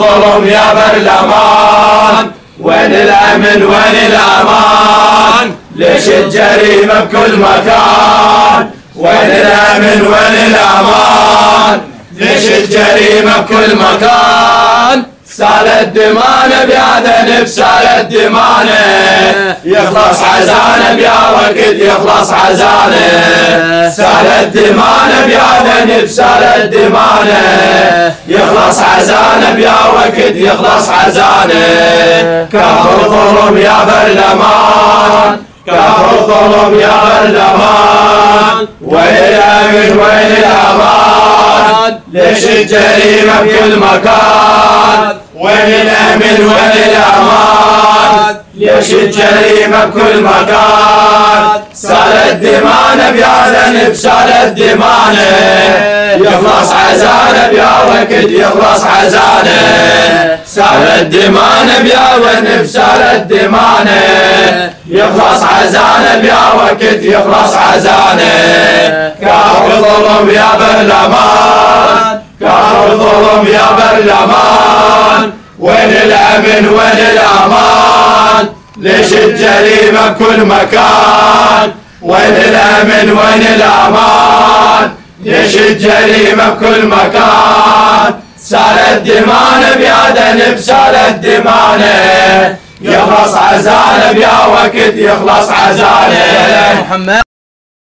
الظلم يا برلمان؟ وين الأمن وين الأمان؟ ليش الجريمة بكل مكان؟ وين الأمن وين الأمان؟ ليش الجريمة بكل مكان؟ سالت دمانه بيا ذنب سالت دمانه، يخلص عزانه بيا وقت يخلص عزانه. سالت دمانه بيا ذنب سالت دمانه، يخلص عزانه بيا وقت يخلص عزانه. كفر ظلم يا برلمان، كفر ظلم يا برلمان. وين الأمن وين الأمان؟ ليش الجريمة بكل مكان؟ وين الأمن وين الأمان؟ ليش الجريمة بكل مكان؟ سالت دمانه بيا ذنب سالت دمانه، يخلص عزانه بيا وقت يخلص عزانه. سالت دمانه بيا ذنب سالت دمانه، يخلص عزانه بيا وقت يخلص عزانه. كافر ظلم يا برلمان، كافر ظلم يا برلمان. وين الأمن وين الأمان؟ ليش الجريمة بكل مكان؟ وين الأمن وين الأمان؟ ليش الجريمة بكل مكان؟ سالت دمانه بيا ذنب سالت دمانه، يخلص عزانه بيا وقت يخلص عزانه.